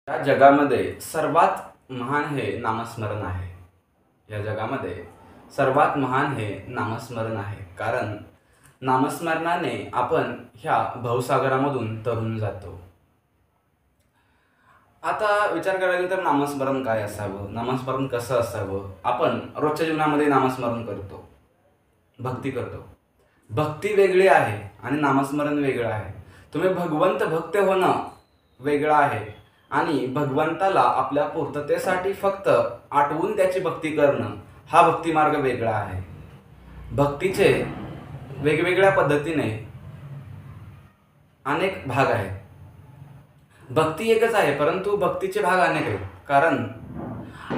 या जगामध्ये सर्वात महान हे नामस्मरण आहे. या जगामध्ये सर्वात महान हे नामस्मरण आहे. कारण नामस्मरणाने आपण ह्या भवसागरामधून तरून जातो. आता विचार करायला गेलं तर नामस्मरण काय असावं, नामस्मरण कसं असावं. आपण रोजच्या जीवनामध्ये नामस्मरण करतो, भक्ती करतो. भक्ती वेगळी आहे आणि नामस्मरण वेगळं आहे. तुम्ही भगवंत भक्त होणं वेगळं आहे आणि भगवंताला आपल्या पूर्ततेसाठी फक्त आठवून त्याची भक्ती करणं हा भक्ती मार्ग वेगळा आहे. भक्तीचे वेगवेगळ्या पद्धतीने अनेक भाग आहेत. भक्ती एकच आहे परंतु भक्तीचे भाग अनेक आहेत. कारण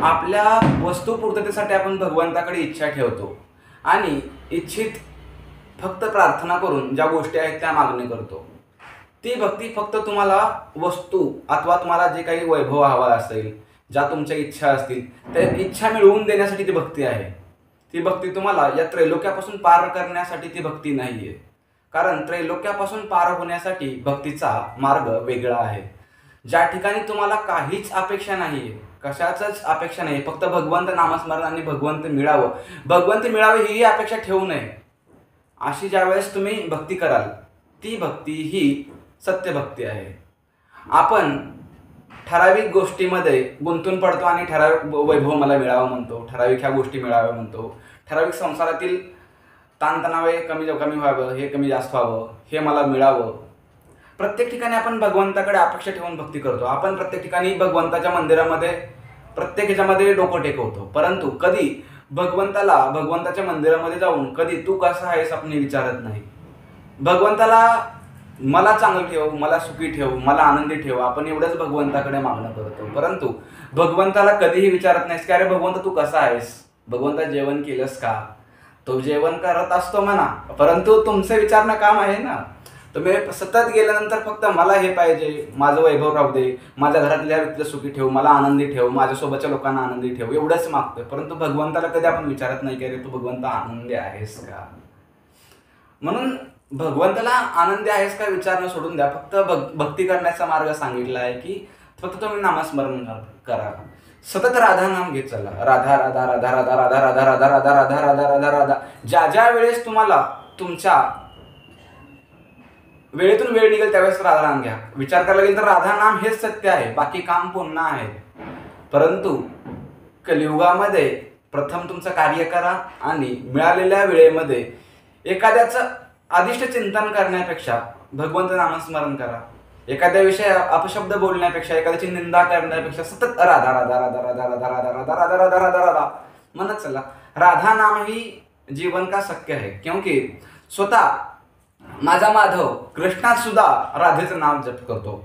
आपल्या वस्तू पूर्ततेसाठी आपण भगवंताकडे इच्छा ठेवतो आणि इच्छित फक्त प्रार्थना करून ज्या गोष्टी आहेत त्या मागणी करतो. ती भक्ती फक्त तुम्हाला वस्तू अथवा तुम्हाला जे काही वैभव हवा असेल, ज्या तुमच्या इच्छा असतील त्या इच्छा मिळवून देण्यासाठी ती भक्ती आहे. ती भक्ती तुम्हाला या त्रैलोक्यापासून पार करण्यासाठी ती भक्ती नाही आहे. कारण त्रैलोक्यापासून पार होण्यासाठी भक्तीचा मार्ग वेगळा आहे. ज्या ठिकाणी तुम्हाला काहीच अपेक्षा नाही आहे, कशाचंच अपेक्षा नाही, फक्त भगवंत नामस्मरण आणि भगवंत मिळावे ही अपेक्षा ठेवू नये. अशी ज्यावेळेस तुम्ही भक्ती कराल ती भक्ती ही सत्यभक्ती आहे. आपण ठराविक गोष्टीमध्ये गुंतून पडतो आणि ठराविक वैभव मला मिळावं म्हणतो, ठराविक ह्या गोष्टी मिळाव्या म्हणतो, ठराविक संसारातील ताणतणावे कमी व्हावं, हे कमी जास्त व्हावं, हे मला मिळावं. प्रत्येक ठिकाणी आपण भगवंताकडे अपेक्षा ठेवून भक्ती करतो. आपण प्रत्येक ठिकाणी भगवंताच्या मंदिरामध्ये प्रत्येक ह्याच्यामध्ये डोकं टेकवतो. परंतु कधी भगवंताच्या मंदिरामध्ये जाऊन कधी तू कसा आहेस आपण विचारत नाही. भगवंताला मला चांगलं ठेव, मला सुखी ठेव, मला आनंदी ठेव, आपण एवढंच भगवंताकडे मागणं करतो. परंतु भगवंताला कधीही विचारत नाहीस की अरे भगवंत तू कसा आहेस, भगवंता जेवण केलंस का. तो जेवण करत असतो म्हणा, परंतु तुमचं विचारणं काम आहे ना. तुम्ही सतत गेल्यानंतर फक्त मला हे पाहिजे, माझं वैभव राहू दे, माझ्या घरातल्या व्यक्तीला सुखी ठेव, मला आनंदी ठेव, माझ्यासोबतच्या लोकांना आनंदी ठेव, एवढंच मागतोय. परंतु भगवंताला कधी आपण विचारत नाही की अरे तू भगवंत आनंदी आहेस का. म्हणून भगवंताला आनंदी आहेस का विचारणं सोडून द्या. फक्त भक्ती करण्याचा मार्ग सांगितला आहे की फक्त तुम्ही नामस्मरण करा, सतत राधा नाम घेत चला. राधा राधा राधा राधा राधा राधा राधा राधा राधा राधा राधा राधा. ज्या वेळेस तुम्हाला तुमच्या वेळेतून वेळ निघेल त्यावेळेस राधा नाम घ्या. विचार करायला गेलं तर राधा नाम हेच सत्य आहे, बाकी काम पुन्हा आहे. परंतु कलियुगामध्ये प्रथम तुमचं कार्य करा आणि मिळालेल्या वेळेमध्ये एखाद्याचं अधिष्ट चिंतन करण्यापेक्षा भगवंत नामस्मरण करा. एखाद्या विषयी अपशब्द बोलण्यापेक्षा, एखाद्याची निंदा करण्यापेक्षा सतत राधा राधा राधा राधा राधा राधा राधा राधा राधा राधा राधा म्हणत चला. राधा नाम ही जीवन का शक्य है, क्योंकि स्वतः माझा माधव कृष्णात सुद्धा राधेचं नाम जप करतो.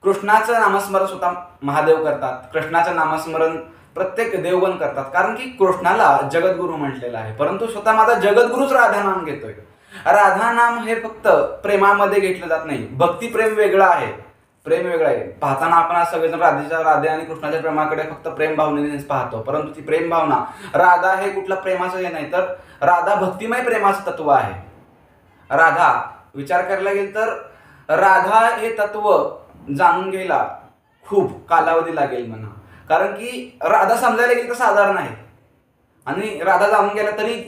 कृष्णाचं नामस्मरण स्वतः महादेव करतात, कृष्णाचं नामस्मरण प्रत्येक देवगण करतात. कारण की कृष्णाला जगद्गुरु म्हटलेलं आहे, परंतु स्वतः माझा जगद्गुरुच राधा नाम घेतोय. राधा नाम हे फक्त प्रेमामध्ये घेतलं जात नाही. भक्ती प्रेम वेगळं आहे, प्रेम वेगळं आहे. पाहताना आपण आज सगळेजण राधे आणि कृष्णाच्या प्रेमाकडे फक्त प्रेम भावनेनेच पाहतो. परंतु ती प्रेम भावना, राधा हे कुठलं प्रेमाचं हे नाही, तर राधा भक्तिमय प्रेमाचं तत्व आहे. राधा विचार करायला गेल तर राधा हे तत्व जाणून घ्यायला खूप कालावधी लागेल म्हणा. कारण की राधा समजायला गेलं तर साधारण आहे आणि राधा जाणून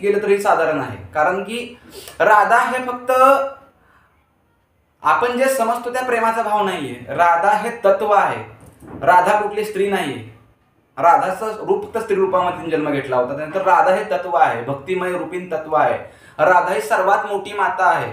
गेलं तरी साधारण आहे. कारण की राधा हे फक्त आपण जे समजतो त्या प्रेमाचा भाव नाहीये. राधा हे तत्व आहे. राधा कुठली स्त्री नाहीये. राधाचं रूप तर स्त्री रूपामध्ये जन्म घेतला होता, त्यानंतर राधा हे तत्व आहे, भक्तिमय रूपीन तत्व आहे. राधा ही सर्वात मोठी माता आहे.